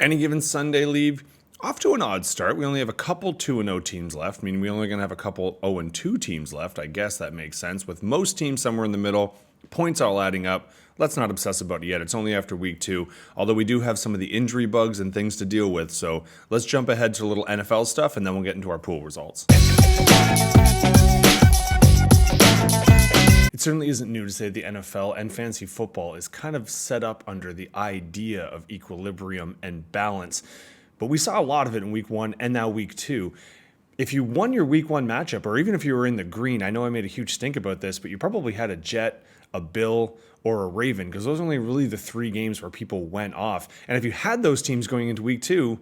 Any given Sunday league, off to an odd start. We only have a couple 2-0 teams left, meaning we're only going to have a couple 0-2 teams left. I guess that makes sense. With most teams somewhere in the middle, points all adding up. Let's not obsess about it yet. It's only after week 2, although we do have some of the injury bugs and things to deal with. So let's jump ahead to a little NFL stuff, and then we'll get into our pool results. It certainly isn't new to say the NFL and fantasy football is kind of set up under the idea of equilibrium and balance. But we saw a lot of it in week 1 and now week 2. If you won your week 1 matchup, or even if you were in the green, I know I made a huge stink about this, but you probably had a Jet, a Bill, or a Raven, because those are only really the 3 games where people went off. And if you had those teams going into week 2,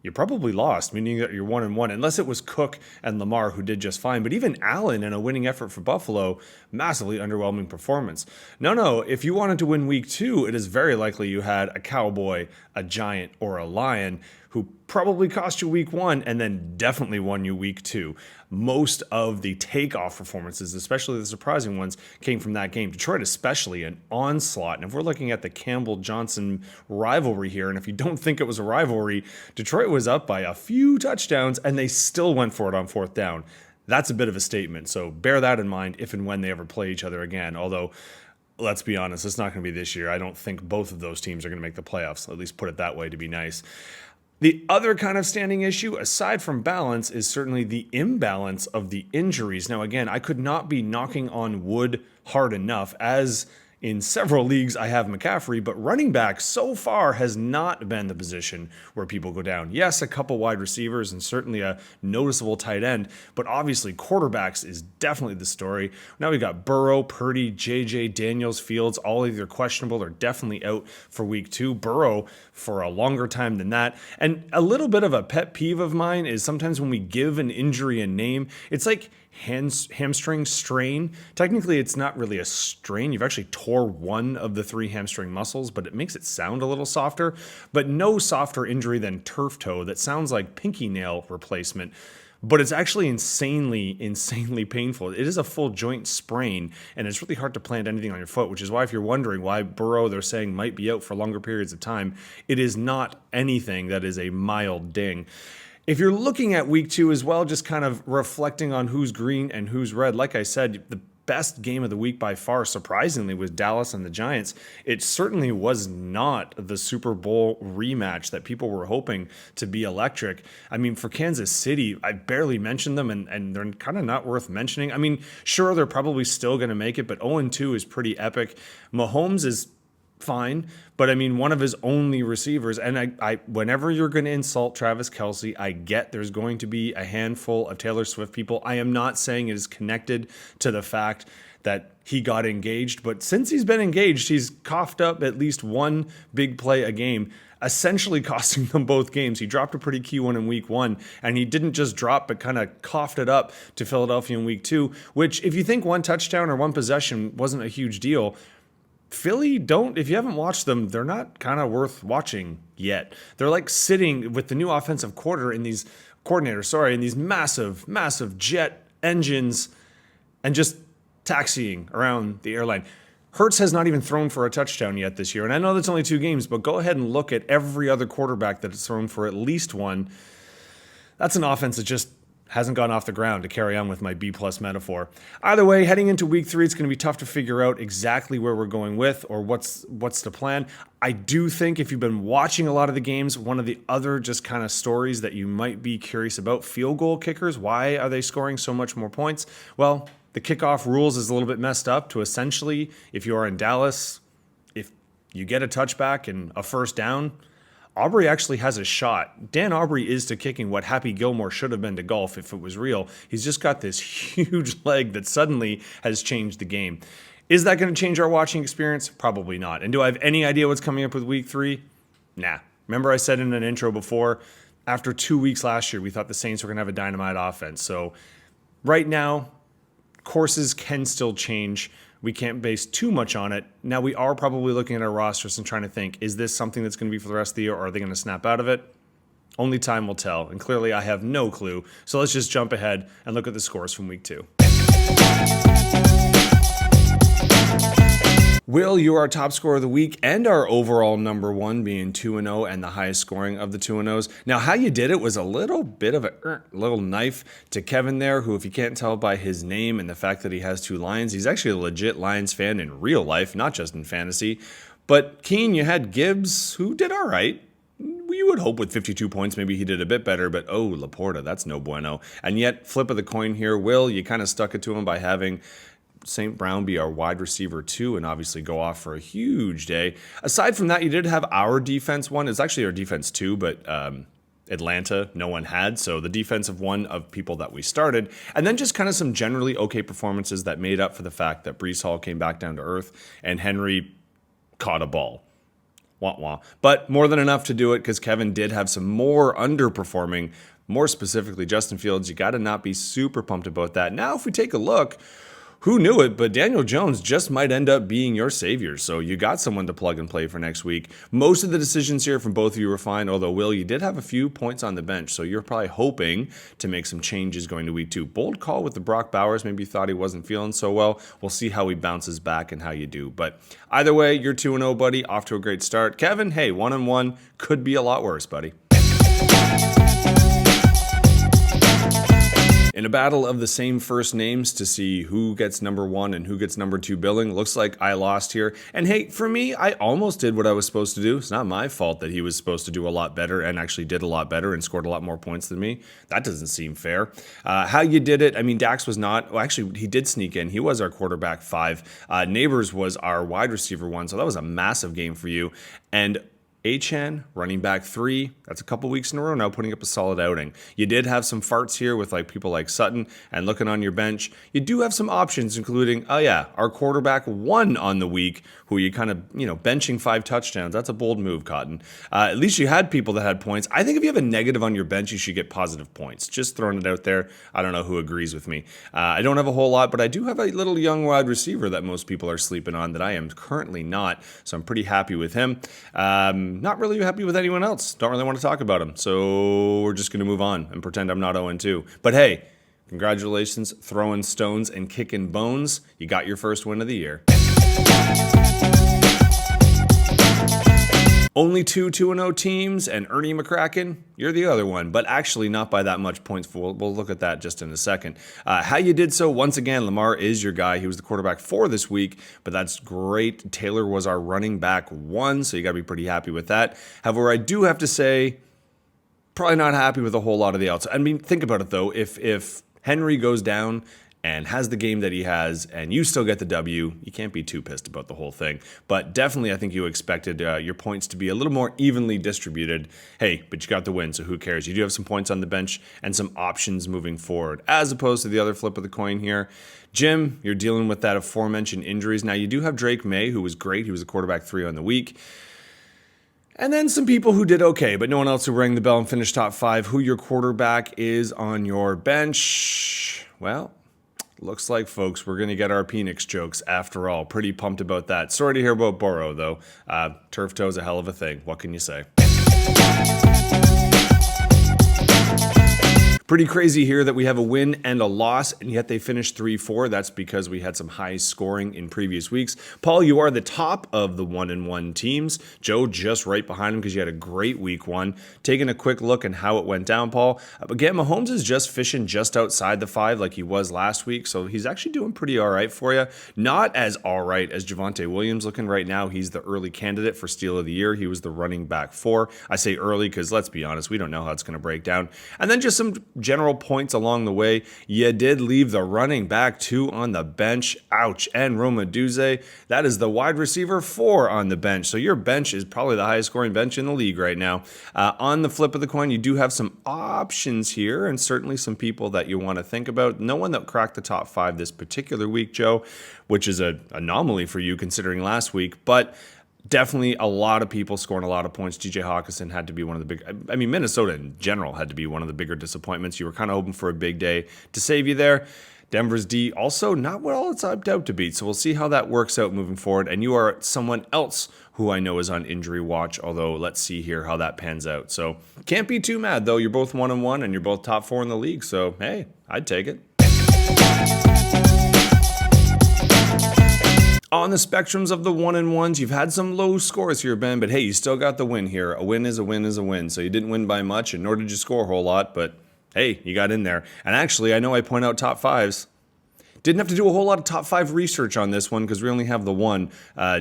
you probably lost, meaning that you're 1-1, unless it was Cook and Lamar who did just fine. But even Allen in a winning effort for Buffalo, massively underwhelming performance. No, if you wanted to win week 2, it is very likely you had a Cowboy, a Giant, or a Lion who probably cost you week 1 and then definitely won you week 2. Most of the takeoff performances, especially the surprising ones, came from that game. Detroit especially, an onslaught. And if we're looking at the Campbell-Johnson rivalry here, and if you don't think it was a rivalry, Detroit was up by a few touchdowns and they still went for it on 4th down. That's a bit of a statement. So bear that in mind if and when they ever play each other again. Although, let's be honest, it's not going to be this year. I don't think both of those teams are going to make the playoffs. At least put it that way to be nice. The other kind of standing issue, aside from balance, is certainly the imbalance of the injuries. Now, again, I could not be knocking on wood hard enough, as in several leagues I have McCaffrey, but running back so far has not been the position where people go down. Yes, a couple wide receivers and certainly a noticeable tight end, but obviously quarterbacks is definitely the story. Now we've got Burrow, Purdy, JJ, Daniels, Fields, all either questionable or definitely out for week 2. Burrow for a longer time than that. And a little bit of a pet peeve of mine is sometimes when we give an injury a name, it's like hamstring strain. Technically, it's not really a strain. You've actually tore one of the 3 hamstring muscles, but it makes it sound a little softer. But no softer injury than turf toe that sounds like pinky nail replacement. But it's actually insanely painful. It is a full joint sprain, and it's really hard to plant anything on your foot, which is why if you're wondering why Burrow, they're saying, might be out for longer periods of time, it is not anything that is a mild ding. If you're looking at week 2 as well, just kind of reflecting on who's green and who's red, like I said, the best game of the week by far, surprisingly, was Dallas and the Giants. It certainly was not the Super Bowl rematch that people were hoping to be electric. I mean, for Kansas City, I barely mentioned them, and they're kind of not worth mentioning. I mean, sure, they're probably still going to make it, but 0-2 is pretty epic. Mahomes is fine, but I mean, one of his only receivers, and I whenever you're going to insult Travis Kelce, I get there's going to be a handful of Taylor Swift people. I am not saying it is connected to the fact that he got engaged, but since he's been engaged, he's coughed up at least one big play a game, essentially costing them both games. He dropped a pretty key one in week 1, and he didn't just drop, but kind of coughed it up to Philadelphia in week 2, which if you think one touchdown or one possession wasn't a huge deal, Philly if you haven't watched them, they're not kind of worth watching yet. They're like sitting with the new offensive coordinator in these massive jet engines and just taxiing around the airline. Hurts has not even thrown for a touchdown yet this year. And I know that's only 2 games, but go ahead and look at every other quarterback that has thrown for at least one. That's an offense that just hasn't gone off the ground, to carry on with my B-plus metaphor. Either way, heading into week 3, it's going to be tough to figure out exactly where we're going with or what's the plan. I do think if you've been watching a lot of the games, one of the other just kind of stories that you might be curious about, field goal kickers, why are they scoring so much more points? Well, the kickoff rules is a little bit messed up to essentially, if you are in Dallas, if you get a touchback and a first down, Aubrey actually has a shot. Dan Aubrey is to kicking what Happy Gilmore should have been to golf if it was real. He's just got this huge leg that suddenly has changed the game. Is that going to change our watching experience? Probably not. And do I have any idea what's coming up with week 3? Nah. Remember I said in an intro before, after 2 weeks last year, we thought the Saints were going to have a dynamite offense. So right now, courses can still change. We can't base too much on it. Now, we are probably looking at our rosters and trying to think, is this something that's going to be for the rest of the year, or are they going to snap out of it? Only time will tell, and clearly I have no clue. So let's just jump ahead and look at the scores from week 2. Will, you are our top scorer of the week and our overall number one, being 2-0 and the highest scoring of the 2-0s. Now, how you did it was a little bit of a little knife to Kevin there, who, if you can't tell by his name and the fact that he has two Lions, he's actually a legit Lions fan in real life, not just in fantasy. But Keen, you had Gibbs, who did all right. You would hope with 52 points, maybe he did a bit better, but oh, Laporta, that's no bueno. And yet, flip of the coin here, Will, you kind of stuck it to him by having St. Brown be our wide receiver 2 and obviously go off for a huge day. Aside from that, you did have our defense 1. It's actually our defense 2, but Atlanta, no one had. So the defensive 1 of people that we started. And then just kind of some generally okay performances that made up for the fact that Breece Hall came back down to earth and Henry caught a ball. Wah wah. But more than enough to do it, because Kevin did have some more underperforming, more specifically Justin Fields. You got to not be super pumped about that. Now, if we take a look, who knew it, but Daniel Jones just might end up being your savior. So you got someone to plug and play for next week. Most of the decisions here from both of you were fine, although, Will, you did have a few points on the bench, so you're probably hoping to make some changes going to week 2. Bold call with the Brock Bowers. Maybe you thought he wasn't feeling so well. We'll see how he bounces back and how you do. But either way, you're 2-0, buddy. Off to a great start. Kevin, hey, 1-1 could be a lot worse, buddy. In a battle of the same first names to see who gets number 1 and who gets number 2 billing, looks like I lost here. And hey, for me, I almost did what I was supposed to do. It's not my fault that he was supposed to do a lot better and actually did a lot better and scored a lot more points than me. That doesn't seem fair. How you did it, I mean, Dax was not, well, actually, he did sneak in. He was our quarterback 5. Neighbors was our wide receiver 1, so that was a massive game for you. And Achane, running back 3, that's a couple weeks in a row now, putting up a solid outing. You did have some farts here with like people like Sutton, and looking on your bench, you do have some options, including, oh yeah, our quarterback 1 on the week, who you kind of, benching 5 touchdowns. That's a bold move, Cotton. At least you had people that had points. I think if you have a negative on your bench, you should get positive points. Just throwing it out there. I don't know who agrees with me. I don't have a whole lot, but I do have a little young wide receiver that most people are sleeping on that I am currently not, so I'm pretty happy with him. Not really happy with anyone else. Don't really want to talk about him. So we're just going to move on and pretend I'm not 0-2. But hey, congratulations, throwing stones and kicking bones. You got your first win of the year. Only 2-0 teams, and Ernie McCracken, you're the other one, but actually not by that much points. We'll look at that just in a second. How you did so, once again, Lamar is your guy. He was the quarterback 4 this week, but that's great. Taylor was our running back 1, so you got to be pretty happy with that. However, I do have to say, probably not happy with a whole lot of the outside. I mean, think about it, though. If Henry goes down and has the game that he has, and you still get the W, you can't be too pissed about the whole thing. But definitely, I think you expected your points to be a little more evenly distributed. Hey, but you got the win, so who cares? You do have some points on the bench and some options moving forward, as opposed to the other flip of the coin here. Jim, you're dealing with that aforementioned injuries. Now, you do have Drake May, who was great. He was a quarterback 3 on the week. And then some people who did okay, but no one else who rang the bell and finished top 5. Who your quarterback is on your bench? Well, looks like, folks, we're going to get our Penix jokes after all. Pretty pumped about that. Sorry to hear about Burrow, though. Turf toe's a hell of a thing. What can you say? Pretty crazy here that we have a win and a loss, and yet they finished 3-4. That's because we had some high scoring in previous weeks. Paul, you are the top of the 1-1 teams. Joe just right behind him because you had a great week 1. Taking a quick look at how it went down, Paul. Again, Mahomes is just fishing just outside the 5 like he was last week, so he's actually doing pretty all right for you. Not as all right as Javonte Williams looking right now. He's the early candidate for Steal of the Year. He was the running back 4. I say early because, let's be honest, we don't know how it's going to break down. And then just some general points along the way. You did leave the running back 2 on the bench. Ouch. And Roma Duze, that is the wide receiver 4 on the bench. So your bench is probably the highest scoring bench in the league right now. On the flip of the coin, you do have some options here and certainly some people that you want to think about. No one that cracked the top 5 this particular week, Joe, which is an anomaly for you considering last week, but definitely a lot of people scoring a lot of points. TJ Hawkinson had to be one of the big, I mean, Minnesota in general had to be one of the bigger disappointments. You were kind of hoping for a big day to save you there. Denver's D also not well it's hyped out to beat. So we'll see how that works out moving forward. And you are someone else who I know is on injury watch, although let's see here how that pans out. So can't be too mad though. You're both 1-1 and you're both top 4 in the league. So hey, I'd take it. On the spectrums of the 1-1s, you've had some low scores here, Ben, but hey, you still got the win here. A win is a win is a win. So you didn't win by much, and nor did you score a whole lot, but hey, you got in there. And actually, I know I point out top fives. Didn't have to do a whole lot of top 5 research on this one because we only have the one.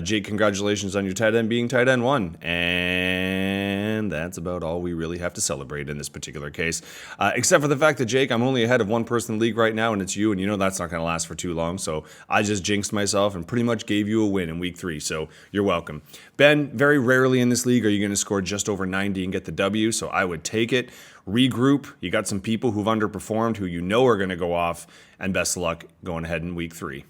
Jake, congratulations on your tight end being tight end 1. And that's about all we really have to celebrate in this particular case. Except for the fact that, Jake, I'm only ahead of one person in the league right now, and it's you, and you know that's not going to last for too long. So I just jinxed myself and pretty much gave you a win in week 3. So you're welcome. Ben, very rarely in this league are you going to score just over 90 and get the W, so I would take it. Regroup. You got some people who've underperformed who you know are going to go off, and best of luck going ahead in week 3.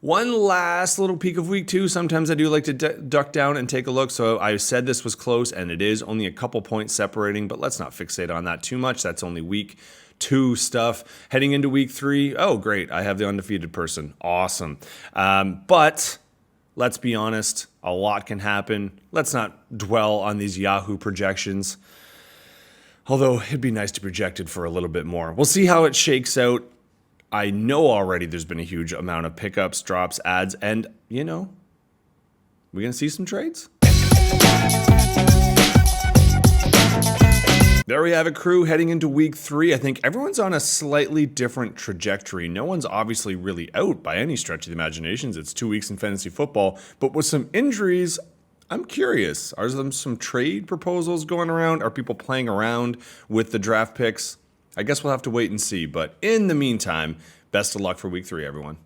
One last little peek of week 2. Sometimes I do like to duck down and take a look. So I said this was close, and it is only a couple points separating, but let's not fixate on that too much. That's only week 2 stuff. Heading into week 3, oh, great. I have the undefeated person. Awesome. But let's be honest, a lot can happen. Let's not dwell on these Yahoo projections. Although it'd be nice to project it for a little bit more. We'll see how it shakes out. I know already there's been a huge amount of pickups, drops, ads, and, you know, we're going to see some trades. There we have it, crew. Heading into week 3, I think everyone's on a slightly different trajectory. No one's obviously really out by any stretch of the imaginations. It's 2 weeks in fantasy football, but with some injuries, I'm curious. Are there some trade proposals going around? Are people playing around with the draft picks? I guess we'll have to wait and see. But in the meantime, best of luck for week 3, everyone.